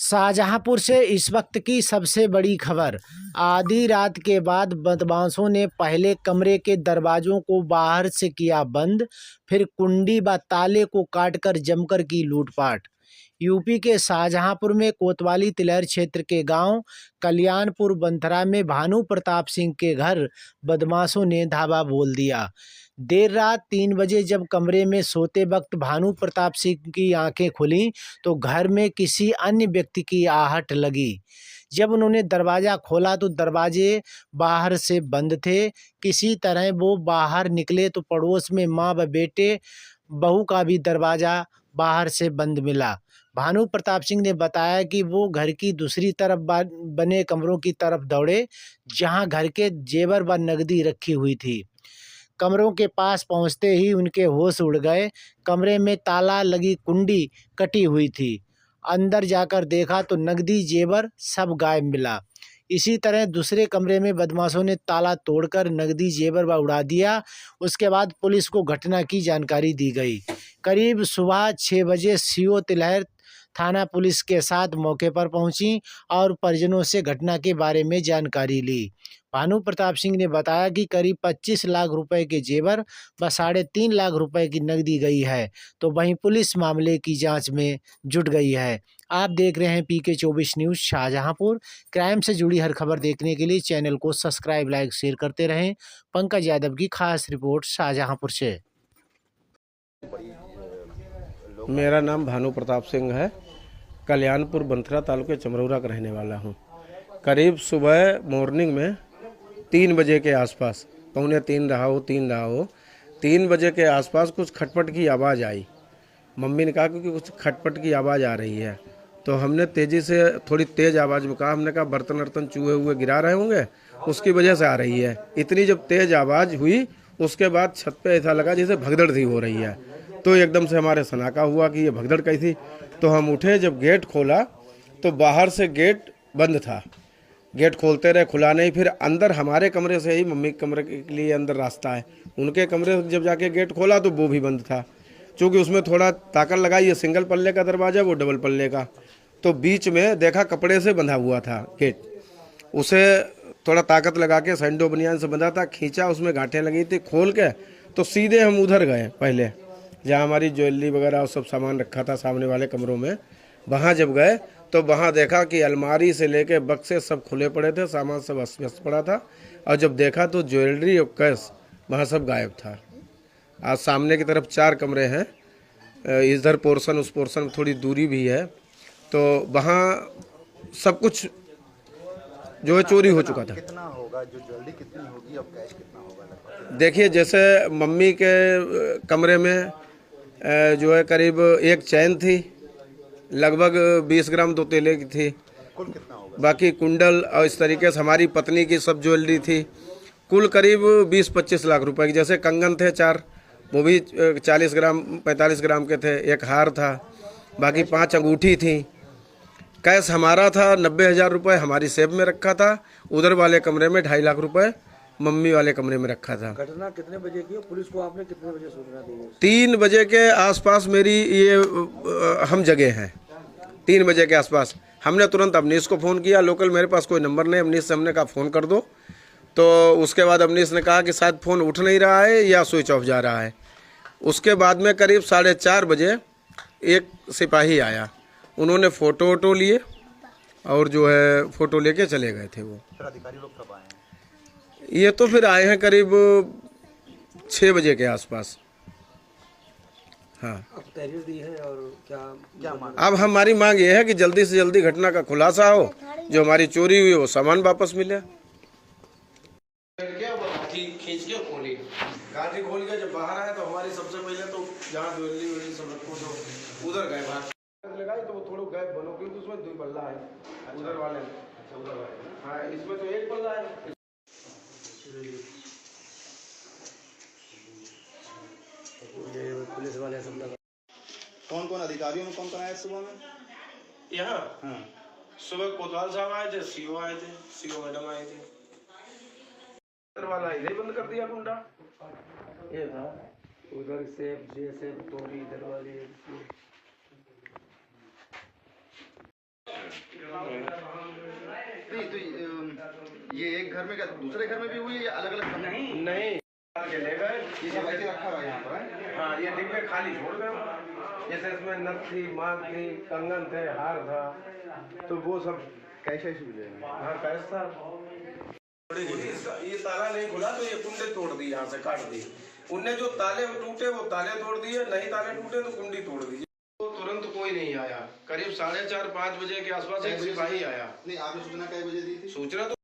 शाहजहांपुर से इस वक्त की सबसे बड़ी खबर। आधी रात के बाद बदमाशों ने पहले कमरे के दरवाजों को बाहर से किया बंद, फिर कुंडी व ताले को काटकर जमकर की लूटपाट। यूपी के शाहजहांपुर में कोतवाली तिलहर क्षेत्र के गांव कल्याणपुर बंथरा में भानु प्रताप सिंह के घर बदमाशों ने धावा बोल दिया। देर रात 3 बजे जब कमरे में सोते वक्त भानु प्रताप सिंह की आंखें खुलीं तो घर में किसी अन्य व्यक्ति की आहट लगी। जब उन्होंने दरवाज़ा खोला तो दरवाजे बाहर से बंद थे। किसी तरह वो बाहर निकले तो पड़ोस में माँ व बेटे बहू का भी दरवाज़ा बाहर से बंद मिला। भानु प्रताप सिंह ने बताया कि वो घर की दूसरी तरफ बने कमरों की तरफ दौड़े, जहां घर के जेवर व नकदी रखी हुई थी। कमरों के पास पहुंचते ही उनके होश उड़ गए। कमरे में ताला लगी कुंडी कटी हुई थी। अंदर जाकर देखा तो नकदी जेवर सब गायब मिला। इसी तरह दूसरे कमरे में बदमाशों ने ताला तोड़कर नकदी जेवर व उड़ा दिया। उसके बाद पुलिस को घटना की जानकारी दी गई। करीब सुबह 6 बजे सीओ तिलहर थाना पुलिस के साथ मौके पर पहुंची और परिजनों से घटना के बारे में जानकारी ली। भानु प्रताप सिंह ने बताया कि करीब 25 लाख रुपए के जेवर व 3.5 लाख रुपए की नकदी गई है, तो वहीं पुलिस मामले की जांच में जुट गई है। आप देख रहे हैं PK 24 न्यूज़ शाहजहांपुर। क्राइम से जुड़ी हर खबर देखने के लिए चैनल को सब्सक्राइब, लाइक, शेयर करते रहें। पंकज यादव की खास रिपोर्ट शाहजहांपुर से। मेरा नाम भानु प्रताप सिंह है। कल्याणपुर बंथरा तालुके चमरौरा का रहने वाला हूँ। करीब सुबह मॉर्निंग में 3 बजे के आसपास, पौने 3 रहा हो 3 बजे के आसपास कुछ खटपट की आवाज़ आई। मम्मी ने कहा कि कुछ खटपट की आवाज़ आ रही है, तो हमने तेज़ी से थोड़ी तेज़ आवाज़ में कहा, हमने कहा बर्तन वर्तन चूहे हुए गिरा रहे होंगे, उसकी वजह से आ रही है। इतनी जब तेज़ आवाज़ हुई उसके बाद छत पे ऐसा लगा जैसे भगदड़ सी हो रही है, तो एकदम से हमारे सनाका हुआ कि ये भगदड़ कैसी। तो हम उठे, जब गेट खोला तो बाहर से गेट बंद था। गेट खोलते रहे, खुला नहीं। फिर अंदर हमारे कमरे से ही, मम्मी के कमरे के लिए अंदर रास्ता है, उनके कमरे से जब जाके गेट खोला तो वो भी बंद था। चूँकि उसमें थोड़ा ताकत लगाई, ये सिंगल पल्ले का दरवाज़ा, वो डबल पल्ले का, तो बीच में देखा कपड़े से बंधा हुआ था गेट। उसे थोड़ा ताकत लगा के सैंडो बनियान से बंधा था, खींचा, उसमें गांठें लगी थी। खोल के तो सीधे हम उधर गए, पहले जहाँ हमारी ज्वेलरी वगैरह और सब सामान रखा था सामने वाले कमरों में। वहाँ जब गए तो वहाँ देखा कि अलमारी से लेके बक्से सब खुले पड़े थे, सामान सब अस्त व्यस्त पड़ा था। और जब देखा तो ज्वेलरी और कैश वहाँ सब गायब था। आज सामने की तरफ 4 कमरे हैं, इधर पोर्शन उस पोर्शन में थोड़ी दूरी भी है, तो वहाँ सब कुछ जो है चोरी हो चुका था। कितना होगा जो ज्वेलरी, कितनी होगी और कैश कितना होगा? देखिए, जैसे मम्मी के कमरे में जो है करीब एक चैन थी, लगभग 20 ग्राम 2 तोले की थी। कुल कितना होगा? बाकी कुंडल और इस तरीके से हमारी पत्नी की सब ज्वेलरी थी। कुल करीब 20-25 लाख रुपए की। जैसे कंगन थे 4, वो भी 40 ग्राम 45 ग्राम के थे। एक हार था, बाकी 5 अंगूठी थी। कैश हमारा था 90,000 रुपये, हमारी सेब में रखा था। उधर वाले कमरे में 2.5 लाख रुपए मम्मी वाले कमरे में रखा था। घटना कितने बजे की? पुलिस को आपने कितने बजे सूचना दी? 3 बजे के आसपास मेरी ये हम जगह हैं। 3 बजे के आसपास हमने तुरंत अवनीश को फ़ोन किया। लोकल मेरे पास कोई नंबर नहीं, अवनीश से हमने कहा फ़ोन कर दो। तो उसके बाद अवनीश ने कहा कि शायद फ़ोन उठ नहीं रहा है या स्विच ऑफ जा रहा है। उसके बाद में करीब 4:30 बजे एक सिपाही आया। उन्होंने फ़ोटो वोटो लिए और जो है फ़ोटो लेके चले गए थे। वो फिर अधिकारी लोग कब आए हैं? ये तो फिर आए हैं करीब 6 बजे के आसपास। हाँ, अब तहरीर दी है और क्या मांग? अब हमारी मांग ये है कि जल्दी से जल्दी घटना का खुलासा हो, जो हमारी चोरी हुई वो सामान वापस मिले। खींच के खोली, गाड़ी खोल के जब बाहर आए तो हमारी सबसे पहले तो जहाँ ज्वेलरी सब रखो तो उधर गए। बाहर लगाई तो वो थोड़ा गैप बनो, क्योंकि उसमें 2 पल्ला है उधर वाले। हाँ, इसमें तो 1 पल्ला है। पुलिस वाले सब लगा। कौन कौन अधिकारियों में कौन कौन आया सुबह में? यहाँ हाँ, सुबह कोतवाल साहब आए थे, सीओ आए थे, सीओ मैडम आए थे। वाला इधर बंद कर दिया कुंडा, ये था। उधर से जैसे तोड़ी दरवाजे नहीं तो ये एक घर में क्या दूसरे घर में भी हुई है या अलग अलग? नहीं के ले गए, ये सब ऐसे रखा हुआ है यहाँ पर है? हाँ ये डिब्बे खाली छोड़ गए, जैसे इसमें नथ थी, मांग थी, कंगन थे, हार था, तो वो सब कैश ऐसे भी ले गए। हाँ कैश था। ये ताला नहीं खुला तो ये कुंडे तोड़ दी, यहाँ से काट दी उनने, जो ताले टूटे वो ताले तोड़ दिए, नहीं ताले टूटे तो कुंडी तोड़ दी। तो तुरंत कोई नहीं आया, करीब 4:30-5 बजे के आसपास एक सिपाही आया। नहीं आपने सूचना कई बजे दी थी? सूचना तो